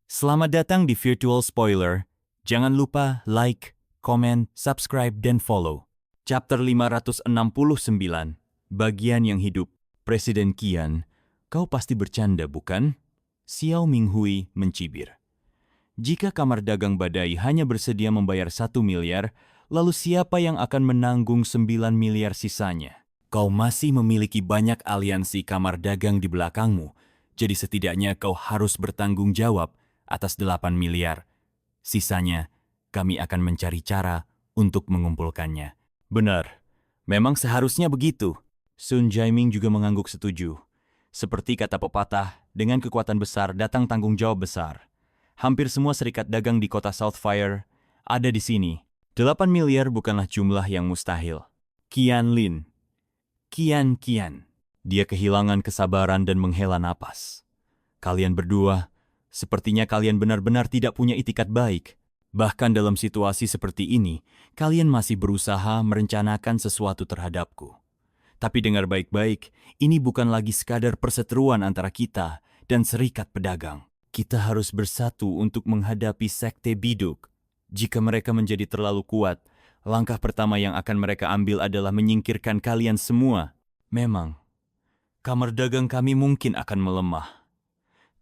Selamat datang di Virtual Spoiler. Jangan lupa like, komen, subscribe, dan follow. Chapter 569, Bagian yang Hidup. Presiden Qian, kau pasti bercanda, bukan? Xiao Minghui mencibir. Jika kamar dagang badai hanya bersedia membayar 1 miliar, lalu siapa yang akan menanggung 9 miliar sisanya? Kau masih memiliki banyak aliansi kamar dagang di belakangmu, jadi setidaknya kau harus bertanggung jawab atas 8 miliar. Sisanya, kami akan mencari cara untuk mengumpulkannya. Benar, memang seharusnya begitu. Sun Jaiming juga mengangguk setuju. Seperti kata pepatah, dengan kekuatan besar datang tanggung jawab besar. Hampir semua serikat dagang di kota Southfire ada di sini. 8 miliar bukanlah jumlah yang mustahil. Qian Lin. Qian. Dia kehilangan kesabaran dan menghela napas. Kalian berdua, sepertinya kalian benar-benar tidak punya itikat baik. Bahkan dalam situasi seperti ini, kalian masih berusaha merencanakan sesuatu terhadapku. Tapi dengar baik-baik, ini bukan lagi sekadar perseteruan antara kita dan serikat pedagang. Kita harus bersatu untuk menghadapi sekte biduk. Jika mereka menjadi terlalu kuat, langkah pertama yang akan mereka ambil adalah menyingkirkan kalian semua. Memang, kamar dagang kami mungkin akan melemah.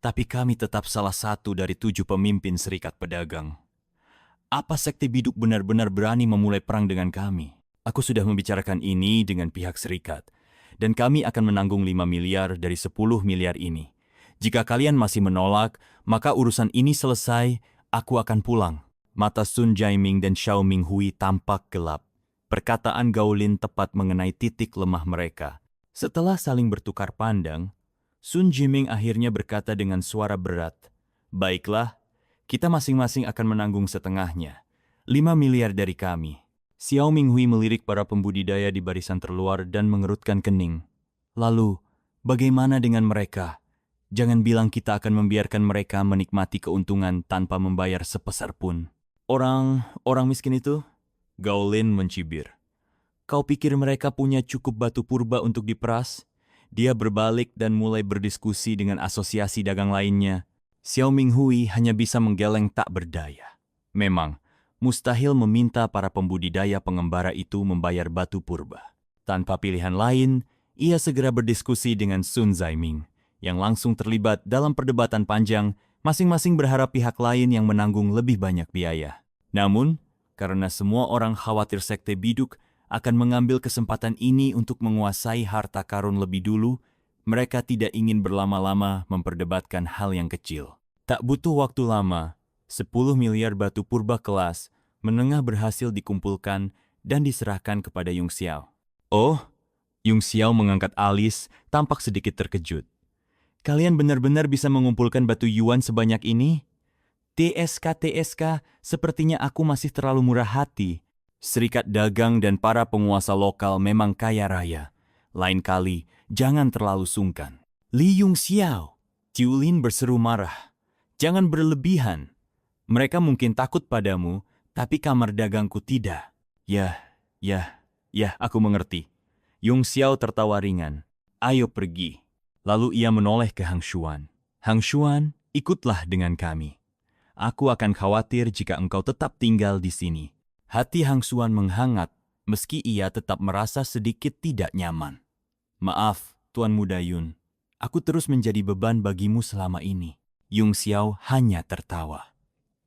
Tapi kami tetap salah satu dari 7 pemimpin serikat pedagang. Apa sekte biduk benar-benar berani memulai perang dengan kami? Aku sudah membicarakan ini dengan pihak serikat, dan kami akan menanggung 5 miliar dari 10 miliar ini. Jika kalian masih menolak, maka urusan ini selesai, aku akan pulang. Mata Sun Jaiming dan Xiao Minghui tampak gelap. Perkataan Gao Lin tepat mengenai titik lemah mereka. Setelah saling bertukar pandang, Sun Jiming akhirnya berkata dengan suara berat, "Baiklah, kita masing-masing akan menanggung setengahnya. 5 miliar dari kami." Xiao Minghui melirik para pembudidaya di barisan terluar dan mengerutkan kening. "Lalu, bagaimana dengan mereka? Jangan bilang kita akan membiarkan mereka menikmati keuntungan tanpa membayar sepeser pun." Orang miskin itu? Gao Lin mencibir. "Kau pikir mereka punya cukup batu purba untuk diperas?" Dia berbalik dan mulai berdiskusi dengan asosiasi dagang lainnya. Xiao Minghui hanya bisa menggeleng tak berdaya. Memang, mustahil meminta para pembudidaya pengembara itu membayar batu purba. Tanpa pilihan lain, ia segera berdiskusi dengan Sun Jaiming, yang langsung terlibat dalam perdebatan panjang, masing-masing berharap pihak lain yang menanggung lebih banyak biaya. Namun, karena semua orang khawatir sekte biduk akan mengambil kesempatan ini untuk menguasai harta karun lebih dulu, mereka tidak ingin berlama-lama memperdebatkan hal yang kecil. Tak butuh waktu lama, 10 miliar batu purba kelas menengah berhasil dikumpulkan dan diserahkan kepada Yung Xiao. "Oh," Yung Xiao mengangkat alis, tampak sedikit terkejut. "Kalian benar-benar bisa mengumpulkan batu yuan sebanyak ini?" TSK, sepertinya aku masih terlalu murah hati. Serikat dagang dan para penguasa lokal memang kaya raya. Lain kali, jangan terlalu sungkan. "Li Yung Xiao," Ciulin berseru marah. "Jangan berlebihan. Mereka mungkin takut padamu, tapi kamar dagangku tidak." Ya, aku mengerti." Yung Xiao tertawa ringan. "Ayo pergi." Lalu ia menoleh ke Hang Xuan. "Hang Xuan, ikutlah dengan kami. Aku akan khawatir jika engkau tetap tinggal di sini." Hati Hang Xuan menghangat, meski ia tetap merasa sedikit tidak nyaman. "Maaf, Tuan Muda Yun. Aku terus menjadi beban bagimu selama ini." Yung Xiao hanya tertawa.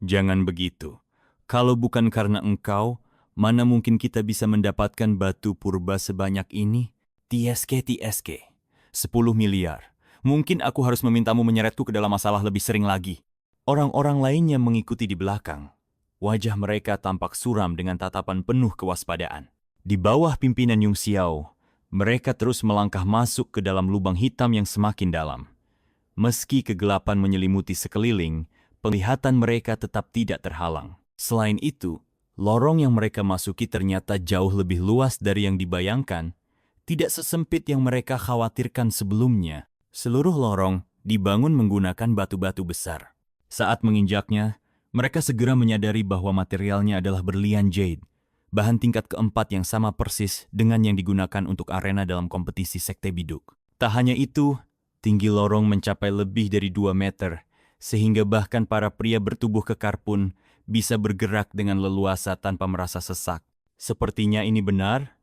"Jangan begitu. Kalau bukan karena engkau, mana mungkin kita bisa mendapatkan batu purba sebanyak ini?" TSK, 10 miliar. Mungkin aku harus memintamu menyeretku ke dalam masalah lebih sering lagi." Orang-orang lainnya mengikuti di belakang. Wajah mereka tampak suram dengan tatapan penuh kewaspadaan. Di bawah pimpinan Yung Xiao, mereka terus melangkah masuk ke dalam lubang hitam yang semakin dalam. Meski kegelapan menyelimuti sekeliling, penglihatan mereka tetap tidak terhalang. Selain itu, lorong yang mereka masuki ternyata jauh lebih luas dari yang dibayangkan, tidak sesempit yang mereka khawatirkan sebelumnya. Seluruh lorong dibangun menggunakan batu-batu besar. Saat menginjaknya, mereka segera menyadari bahwa materialnya adalah berlian jade, bahan tingkat keempat yang sama persis dengan yang digunakan untuk arena dalam kompetisi sekte biduk. Tak hanya itu, tinggi lorong mencapai lebih dari 2 meter, sehingga bahkan para pria bertubuh kekar pun bisa bergerak dengan leluasa tanpa merasa sesak. Sepertinya ini benar?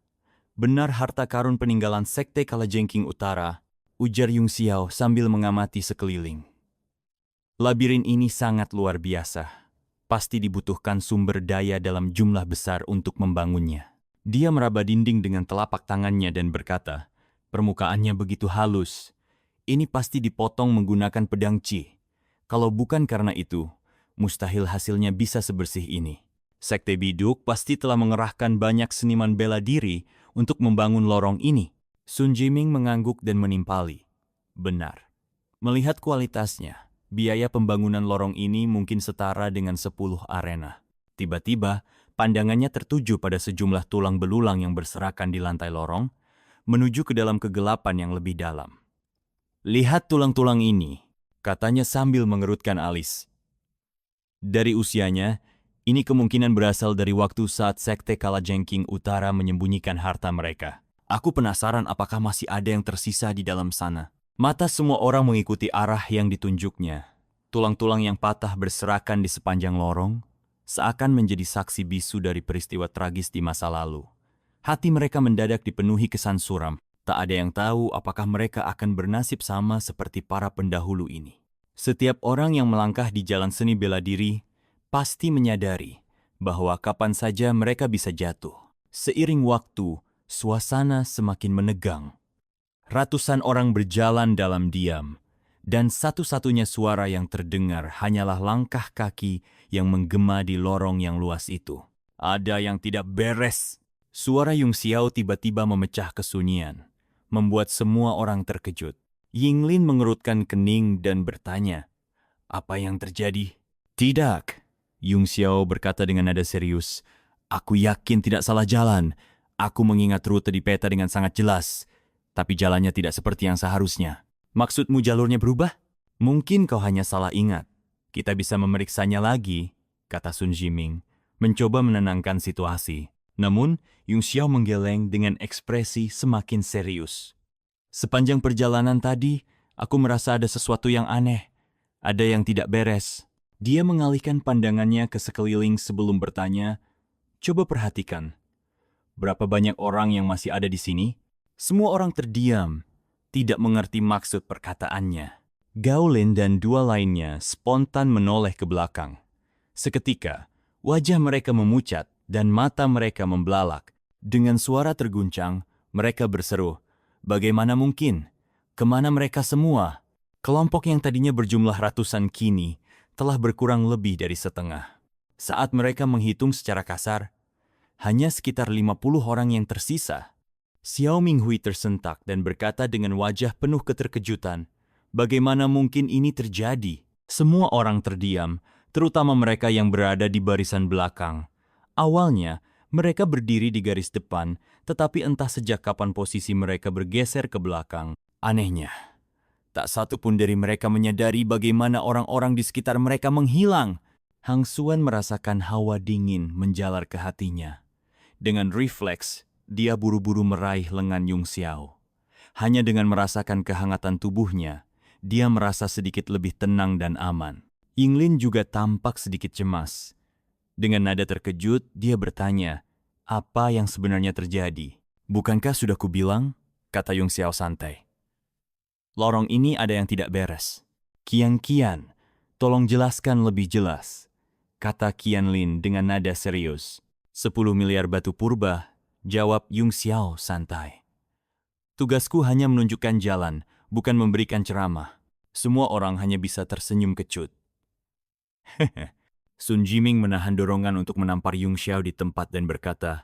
Benar harta karun peninggalan Sekte Kalajengking Utara, ujar Yung Xiao sambil mengamati sekeliling. Labirin ini sangat luar biasa. Pasti dibutuhkan sumber daya dalam jumlah besar untuk membangunnya. Dia meraba dinding dengan telapak tangannya dan berkata, permukaannya begitu halus. Ini pasti dipotong menggunakan pedang Qi. Kalau bukan karena itu, mustahil hasilnya bisa sebersih ini. Sekte Biduk pasti telah mengerahkan banyak seniman bela diri untuk membangun lorong ini. Sun Jiming mengangguk dan menimpali. Benar. Melihat kualitasnya, biaya pembangunan lorong ini mungkin setara dengan 10 arena. Tiba-tiba, pandangannya tertuju pada sejumlah tulang belulang yang berserakan di lantai lorong, menuju ke dalam kegelapan yang lebih dalam. Lihat tulang-tulang ini, katanya sambil mengerutkan alis. Dari usianya, ini kemungkinan berasal dari waktu saat Sekte Kalajengking Utara menyembunyikan harta mereka. Aku penasaran apakah masih ada yang tersisa di dalam sana. Mata semua orang mengikuti arah yang ditunjuknya. Tulang-tulang yang patah berserakan di sepanjang lorong, seakan menjadi saksi bisu dari peristiwa tragis di masa lalu. Hati mereka mendadak dipenuhi kesan suram. Tak ada yang tahu apakah mereka akan bernasib sama seperti para pendahulu ini. Setiap orang yang melangkah di jalan seni bela diri pasti menyadari bahwa kapan saja mereka bisa jatuh. Seiring waktu, suasana semakin menegang. Ratusan orang berjalan dalam diam, dan satu-satunya suara yang terdengar hanyalah langkah kaki yang menggema di lorong yang luas itu. Ada yang tidak beres. Suara Yung Xiao tiba-tiba memecah kesunyian, membuat semua orang terkejut. Yinglin mengerutkan kening dan bertanya, "Apa yang terjadi?" "Tidak," Yung Xiao berkata dengan nada serius. "Aku yakin tidak salah jalan. Aku mengingat rute di peta dengan sangat jelas, tapi jalannya tidak seperti yang seharusnya." "Maksudmu jalurnya berubah?" "Mungkin kau hanya salah ingat. Kita bisa memeriksanya lagi," kata Sun Jiming, mencoba menenangkan situasi. Namun, Yung Xiao menggeleng dengan ekspresi semakin serius. "Sepanjang perjalanan tadi, aku merasa ada sesuatu yang aneh. Ada yang tidak beres." Dia mengalihkan pandangannya ke sekeliling sebelum bertanya, "Coba perhatikan. Berapa banyak orang yang masih ada di sini?" Semua orang terdiam, tidak mengerti maksud perkataannya. Gaolin dan dua lainnya spontan menoleh ke belakang. Seketika, wajah mereka memucat dan mata mereka membelalak. Dengan suara terguncang, mereka berseru, "Bagaimana mungkin? Kemana mereka semua?" Kelompok yang tadinya berjumlah ratusan kini telah berkurang lebih dari setengah. Saat mereka menghitung secara kasar, hanya sekitar 50 orang yang tersisa. Xiao Minghui tersentak dan berkata dengan wajah penuh keterkejutan, "Bagaimana mungkin ini terjadi?" Semua orang terdiam, terutama mereka yang berada di barisan belakang. Awalnya, mereka berdiri di garis depan, tetapi entah sejak kapan posisi mereka bergeser ke belakang. Anehnya, tak satu pun dari mereka menyadari bagaimana orang-orang di sekitar mereka menghilang. Hang Xuan merasakan hawa dingin menjalar ke hatinya. Dengan refleks, dia buru-buru meraih lengan Yung Xiao. Hanya dengan merasakan kehangatan tubuhnya, dia merasa sedikit lebih tenang dan aman. Yinglin juga tampak sedikit cemas. Dengan nada terkejut, dia bertanya, "Apa yang sebenarnya terjadi?" "Bukankah sudah kubilang?" kata Yung Xiao santai. "Lorong ini ada yang tidak beres." "Qian, tolong jelaskan lebih jelas," kata Qianlin dengan nada serius. 10 miliar batu purba, jawab Yung Xiao santai. "Tugasku hanya menunjukkan jalan, bukan memberikan ceramah." Semua orang hanya bisa tersenyum kecut. Sun Jiming menahan dorongan untuk menampar Yung Xiao di tempat dan berkata,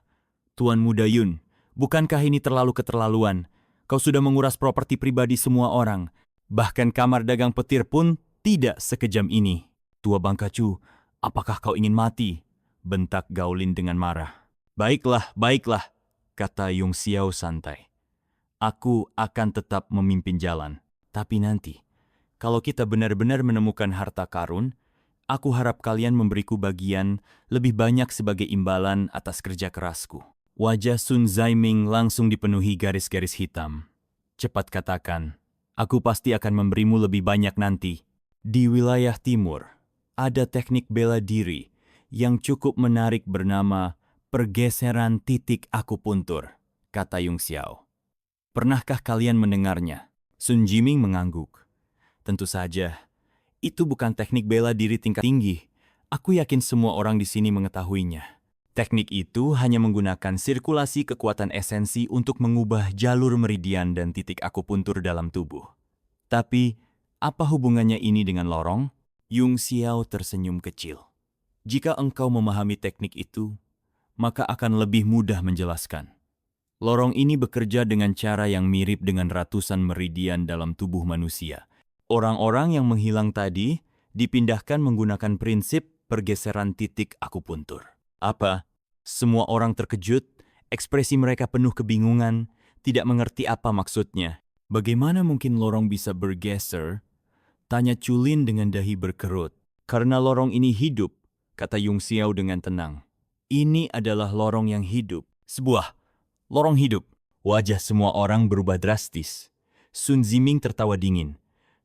"Tuan Muda Yun, bukankah ini terlalu keterlaluan? Kau sudah menguras properti pribadi semua orang. Bahkan kamar dagang petir pun tidak sekejam ini." "Tua Bangkacu, apakah kau ingin mati?" bentak Gaolin dengan marah. Baiklah," kata Yung Xiao santai. "Aku akan tetap memimpin jalan. Tapi nanti, kalau kita benar-benar menemukan harta karun, aku harap kalian memberiku bagian lebih banyak sebagai imbalan atas kerja kerasku." Wajah Sun Zaiming langsung dipenuhi garis-garis hitam. "Cepat katakan, aku pasti akan memberimu lebih banyak nanti." Di wilayah timur, ada teknik bela diri yang cukup menarik bernama pergeseran titik akupuntur, kata Yung Xiao. Pernahkah kalian mendengarnya? Sun Jiming mengangguk. Tentu saja, itu bukan teknik bela diri tingkat tinggi. Aku yakin semua orang di sini mengetahuinya. Teknik itu hanya menggunakan sirkulasi kekuatan esensi untuk mengubah jalur meridian dan titik akupuntur dalam tubuh. Tapi, apa hubungannya ini dengan lorong? Yung Xiao tersenyum kecil. Jika engkau memahami teknik itu, maka akan lebih mudah menjelaskan. Lorong ini bekerja dengan cara yang mirip dengan ratusan meridian dalam tubuh manusia. Orang-orang yang menghilang tadi dipindahkan menggunakan prinsip pergeseran titik akupuntur. Apa? Semua orang terkejut, ekspresi mereka penuh kebingungan, tidak mengerti apa maksudnya. Bagaimana mungkin lorong bisa bergeser? Tanya Culin dengan dahi berkerut. Karena lorong ini hidup, kata Yung Xiao dengan tenang. Ini adalah lorong yang hidup. Sebuah lorong hidup. Wajah semua orang berubah drastis. Sun Ziming tertawa dingin.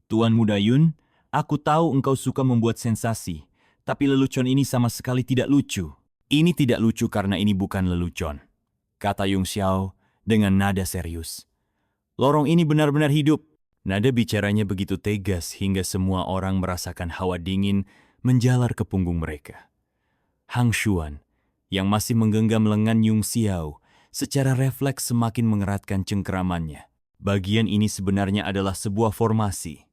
Tuan Muda Yun, aku tahu engkau suka membuat sensasi, tapi lelucon ini sama sekali tidak lucu. Ini tidak lucu karena ini bukan lelucon, kata Yung Xiao dengan nada serius. Lorong ini benar-benar hidup. Nada bicaranya begitu tegas hingga semua orang merasakan hawa dingin menjalar ke punggung mereka. Hang Xuan, yang masih menggenggam lengan Yung Xiao, secara refleks semakin mengeratkan cengkeramannya. Bagian ini sebenarnya adalah sebuah formasi.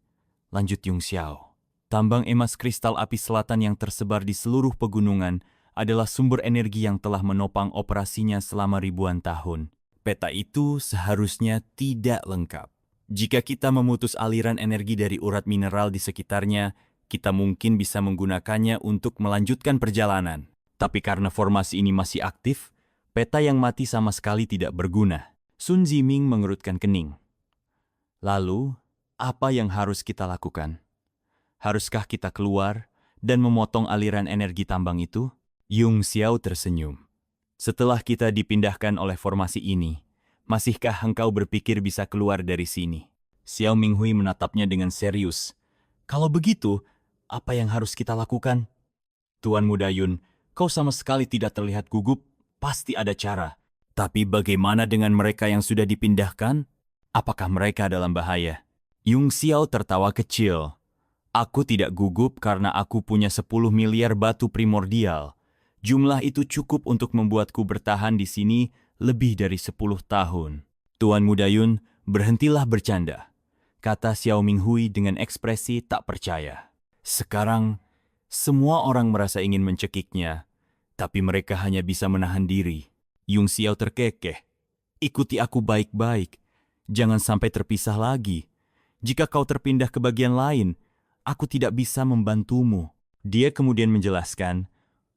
Lanjut Yung Xiao. Tambang emas kristal api selatan yang tersebar di seluruh pegunungan adalah sumber energi yang telah menopang operasinya selama ribuan tahun. Peta itu seharusnya tidak lengkap. Jika kita memutus aliran energi dari urat mineral di sekitarnya, kita mungkin bisa menggunakannya untuk melanjutkan perjalanan. Tapi karena formasi ini masih aktif, peta yang mati sama sekali tidak berguna. Sun Ziming mengerutkan kening. Lalu, apa yang harus kita lakukan? Haruskah kita keluar dan memotong aliran energi tambang itu? Yung Xiao tersenyum. Setelah kita dipindahkan oleh formasi ini, masihkah engkau berpikir bisa keluar dari sini? Xiao Minghui menatapnya dengan serius. Kalau begitu, apa yang harus kita lakukan? Tuan Muda Yun, kau sama sekali tidak terlihat gugup, pasti ada cara. Tapi bagaimana dengan mereka yang sudah dipindahkan? Apakah mereka dalam bahaya? Yung Xiao tertawa kecil. Aku tidak gugup karena aku punya 10 miliar batu primordial. Jumlah itu cukup untuk membuatku bertahan di sini lebih dari 10 tahun. Tuan Muda Yun, berhentilah bercanda, kata Xiao Minghui dengan ekspresi tak percaya. Sekarang, semua orang merasa ingin mencekiknya, tapi mereka hanya bisa menahan diri. Yung Xiao terkekeh. Ikuti aku baik-baik. Jangan sampai terpisah lagi. Jika kau terpindah ke bagian lain, aku tidak bisa membantumu. Dia kemudian menjelaskan,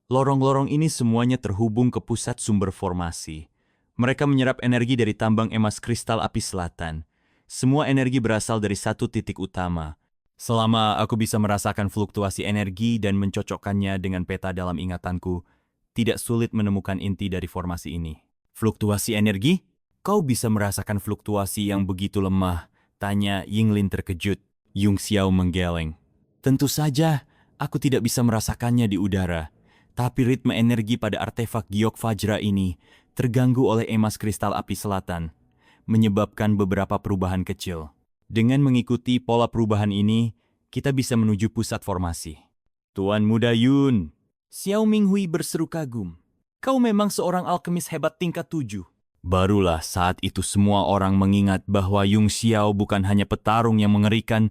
lorong-lorong ini semuanya terhubung ke pusat sumber formasi. Mereka menyerap energi dari tambang emas kristal api selatan. Semua energi berasal dari satu titik utama. Selama aku bisa merasakan fluktuasi energi dan mencocokkannya dengan peta dalam ingatanku, tidak sulit menemukan inti dari formasi ini. Fluktuasi energi? Kau bisa merasakan fluktuasi yang begitu lemah, tanya Yinglin terkejut. Yung Xiao menggeleng. Tentu saja, aku tidak bisa merasakannya di udara. Tapi ritme energi pada artefak giok Fajra ini terganggu oleh emas kristal api selatan, menyebabkan beberapa perubahan kecil. Dengan mengikuti pola perubahan ini, kita bisa menuju pusat formasi. Tuan Muda Yun, Xiao Minghui berseru kagum. Kau memang seorang alkemis hebat tingkat 7. Barulah saat itu semua orang mengingat bahwa Yung Xiao bukan hanya petarung yang mengerikan,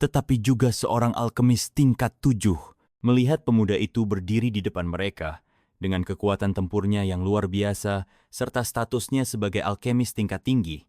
tetapi juga seorang alkemis tingkat 7. Melihat pemuda itu berdiri di depan mereka, dengan kekuatan tempurnya yang luar biasa, serta statusnya sebagai alkemis tingkat tinggi,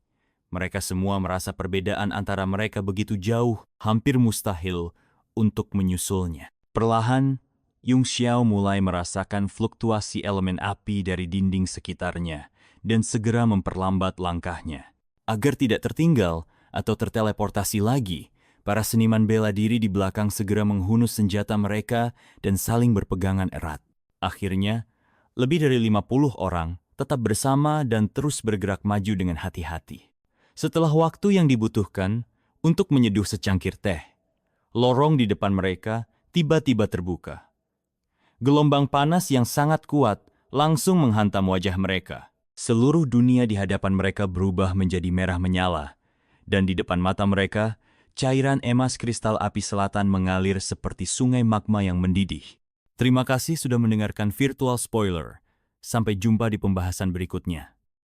mereka semua merasa perbedaan antara mereka begitu jauh, hampir mustahil untuk menyusulnya. Perlahan, Yung Xiao mulai merasakan fluktuasi elemen api dari dinding sekitarnya, dan segera memperlambat langkahnya. Agar tidak tertinggal atau terteleportasi lagi, para seniman bela diri di belakang segera menghunus senjata mereka dan saling berpegangan erat. Akhirnya, lebih dari 50 orang tetap bersama dan terus bergerak maju dengan hati-hati. Setelah waktu yang dibutuhkan untuk menyeduh secangkir teh, Lorong di depan mereka tiba-tiba terbuka. Gelombang panas yang sangat kuat langsung menghantam wajah mereka. Seluruh dunia di hadapan mereka berubah menjadi merah menyala, dan di depan mata mereka, cairan emas kristal api selatan mengalir seperti sungai magma yang mendidih. Terima kasih sudah mendengarkan Virtual Spoiler. Sampai jumpa di pembahasan berikutnya.